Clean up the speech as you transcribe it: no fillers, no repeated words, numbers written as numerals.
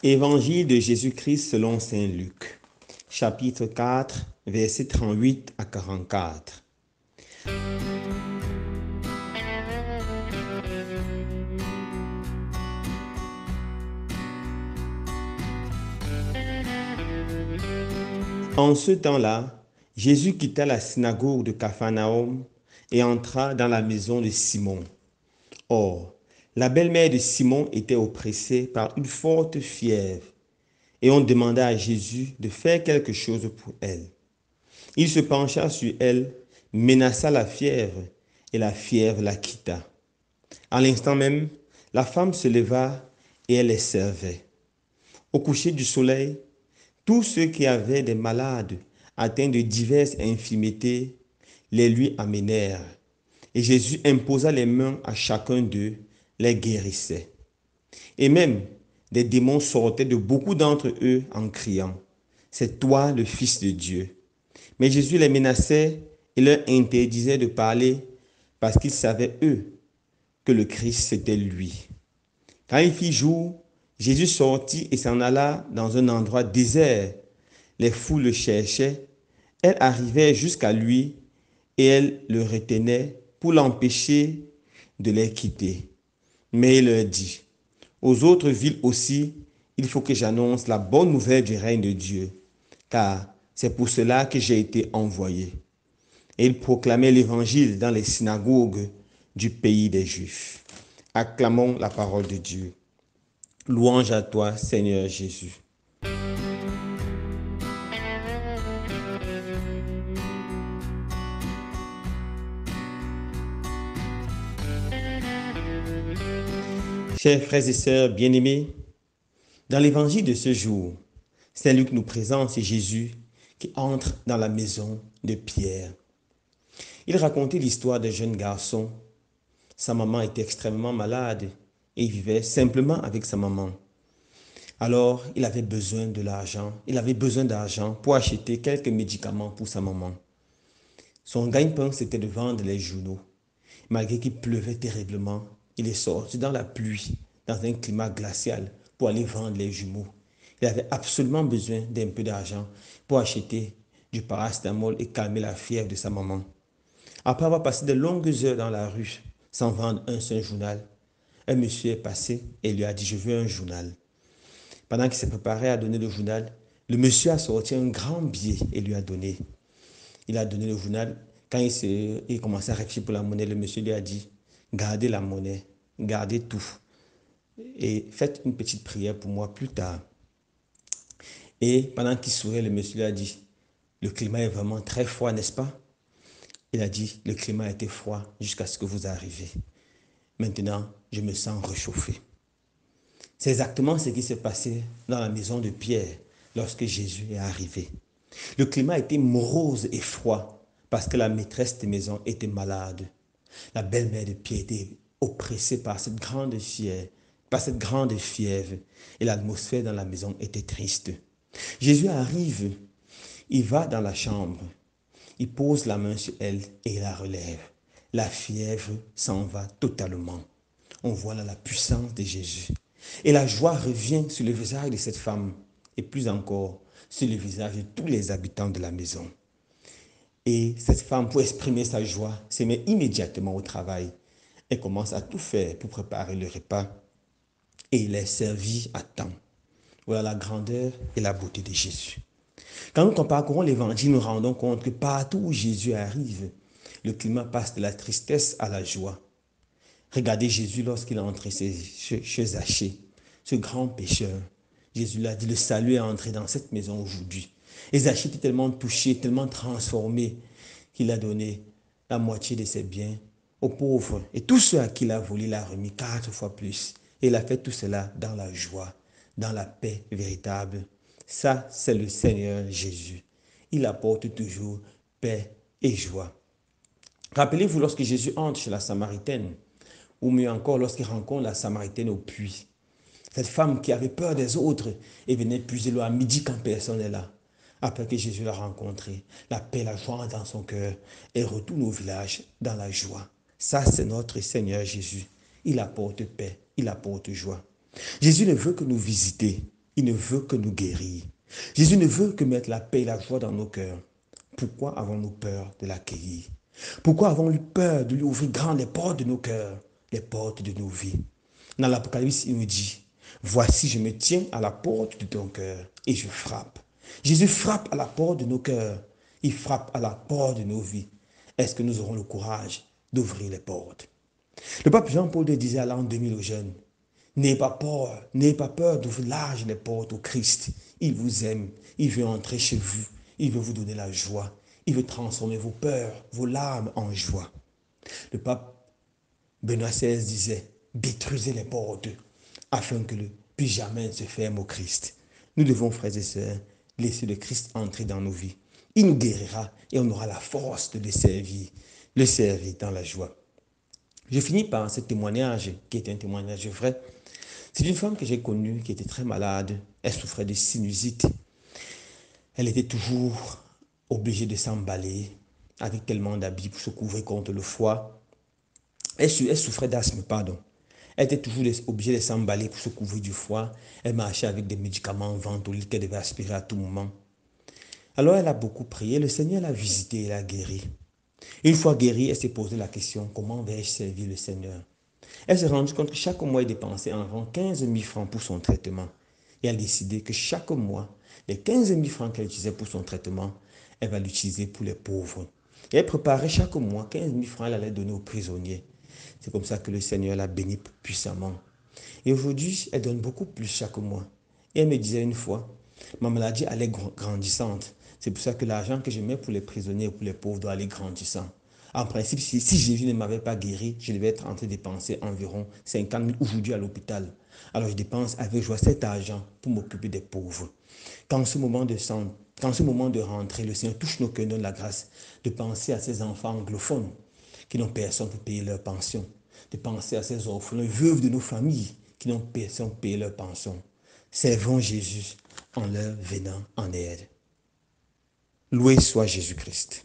Évangile de Jésus-Christ selon saint Luc, chapitre 4, versets 38 à 44. En ce temps-là, Jésus quitta la synagogue de Capharnaüm et entra dans la maison de Simon. Or, la belle-mère de Simon était oppressée par une forte fièvre, et on demanda à Jésus de faire quelque chose pour elle. Il se pencha sur elle, menaça la fièvre, et la fièvre la quitta. À l'instant même, la femme se leva et elle les servait. Au coucher du soleil, tous ceux qui avaient des malades atteints de diverses infirmités les lui amenèrent. Et Jésus imposa les mains à chacun d'eux, les guérissait. Et même des démons sortaient de beaucoup d'entre eux en criant, « C'est toi le Fils de Dieu. » Mais Jésus les menaçait et leur interdisait de parler parce qu'ils savaient, eux, que le Christ c'était lui. Quand il fit jour, Jésus sortit et s'en alla dans un endroit désert. Les foules le cherchaient. Elles arrivaient jusqu'à lui et elles le retenaient pour l'empêcher de les quitter. Mais il leur dit, aux autres villes aussi, il faut que j'annonce la bonne nouvelle du règne de Dieu, car c'est pour cela que j'ai été envoyé. Et il proclamait l'évangile dans les synagogues du pays des Juifs. Acclamons la parole de Dieu. Louange à toi, Seigneur Jésus. Chers frères et sœurs bien-aimés, dans l'évangile de ce jour, saint Luc nous présente Jésus qui entre dans la maison de Pierre. Il racontait l'histoire d'un jeune garçon. Sa maman était extrêmement malade et il vivait simplement avec sa maman. Alors, il avait besoin de l'argent. Il avait besoin d'argent pour acheter quelques médicaments pour sa maman. Son gagne-pain, c'était de vendre les journaux. Malgré qu'il pleuvait terriblement, il est sorti dans la pluie, dans un climat glacial, pour aller vendre les jumeaux. Il avait absolument besoin d'un peu d'argent pour acheter du paracétamol et calmer la fièvre de sa maman. Après avoir passé de longues heures dans la rue sans vendre un seul journal, un monsieur est passé et lui a dit « Je veux un journal ». Pendant qu'il s'est préparé à donner le journal, le monsieur a sorti un grand billet et lui a donné. Il a donné le journal. Quand il commençait à réfléchir pour la monnaie, le monsieur lui a dit « Gardez la monnaie, gardez tout et faites une petite prière pour moi plus tard ». Et pendant qu'il souriait, le monsieur lui a dit « Le climat est vraiment très froid, n'est-ce pas ?» Il a dit « Le climat était froid jusqu'à ce que vous arriviez. Maintenant, je me sens réchauffé. » C'est exactement ce qui s'est passé dans la maison de Pierre lorsque Jésus est arrivé. Le climat était morose et froid parce que la maîtresse de maison était malade. La belle-mère de Pierre était oppressée par cette grande fièvre et l'atmosphère dans la maison était triste. Jésus arrive, il va dans la chambre, il pose la main sur elle et il la relève. La fièvre s'en va totalement. On voit là la puissance de Jésus. Et la joie revient sur le visage de cette femme et plus encore sur le visage de tous les habitants de la maison. Et cette femme, pour exprimer sa joie, se met immédiatement au travail. Elle commence à tout faire pour préparer le repas et il est servi à temps. Voilà la grandeur et la beauté de Jésus. Quand nous parcourons l'évangile, nous nous rendons compte que partout où Jésus arrive, le climat passe de la tristesse à la joie. Regardez Jésus lorsqu'il est entré chez Zachée, ce grand pécheur. Jésus l'a dit, le salut est entré dans cette maison aujourd'hui. Et Zachée était tellement touché, tellement transformé, qu'il a donné la moitié de ses biens aux pauvres. Et tous ceux à qui il a volé, il a remis 4 fois plus. Et il a fait tout cela dans la joie, dans la paix véritable. Ça, c'est le Seigneur Jésus. Il apporte toujours paix et joie. Rappelez-vous lorsque Jésus entre chez la Samaritaine, ou mieux encore lorsqu'il rencontre la Samaritaine au puits. Cette femme qui avait peur des autres et venait puiser l'eau à midi quand personne n'est là. Après que Jésus l'a rencontré, la paix, la joie dans son cœur et retourne au village dans la joie. Ça, c'est notre Seigneur Jésus. Il apporte paix, il apporte joie. Jésus ne veut que nous visiter. Il ne veut que nous guérir. Jésus ne veut que mettre la paix et la joie dans nos cœurs. Pourquoi avons-nous peur de l'accueillir? Pourquoi avons-nous peur de lui ouvrir grand les portes de nos cœurs, les portes de nos vies? Dans l'Apocalypse, il nous dit, voici, je me tiens à la porte de ton cœur et je frappe. Jésus frappe à la porte de nos cœurs. Il frappe à la porte de nos vies. Est-ce que nous aurons le courage d'ouvrir les portes? Le pape Jean-Paul II disait à l'an 2000 aux jeunes, n'ayez pas peur d'ouvrir large les portes au Christ. Il vous aime, il veut entrer chez vous, il veut vous donner la joie, il veut transformer vos peurs, vos larmes en joie. Le pape Benoît XVI disait, détruisez les portes afin que le plus jamais ne se ferme au Christ. Nous devons, frères et sœurs, laisser le Christ entrer dans nos vies. Il nous guérira et on aura la force de le servir dans la joie. Je finis par ce témoignage qui est un témoignage vrai. C'est une femme que j'ai connue qui était très malade. Elle souffrait de sinusite. Elle était toujours obligée de s'emballer avec tellement d'habits pour se couvrir contre le froid. Elle souffrait d'asthme, pardon. Elle était toujours obligée de s'emballer pour se couvrir du froid. Elle marchait avec des médicaments ventolines qu'elle devait aspirer à tout moment. Alors elle a beaucoup prié. Le Seigneur l'a visitée et l'a guérie. Une fois guérie, elle s'est posé la question, comment vais-je servir le Seigneur? Elle s'est rendue compte que chaque mois, elle dépensait environ 15 000 francs pour son traitement. Et elle a décidé que chaque mois, les 15 000 francs qu'elle utilisait pour son traitement, elle va l'utiliser pour les pauvres. Et elle préparait chaque mois 15 000 francs, elle allait donner aux prisonniers. C'est comme ça que le Seigneur l'a bénie puissamment. Et aujourd'hui, elle donne beaucoup plus chaque mois. Et elle me disait une fois, ma maladie allait grandissante. C'est pour ça que l'argent que je mets pour les prisonniers et pour les pauvres doit aller grandissant. En principe, si Jésus ne m'avait pas guéri, je devais être en train de dépenser environ 50 000 aujourd'hui à l'hôpital. Alors je dépense avec joie cet argent pour m'occuper des pauvres. Quand ce moment de rentrée, le Seigneur touche nos cœurs, donne la grâce de penser à ces enfants anglophones qui n'ont personne pour payer leur pension, de penser à ces orphelins, veuves de nos familles qui n'ont personne pour payer leur pension. Servons Jésus en leur venant en aide. Loué soit Jésus-Christ.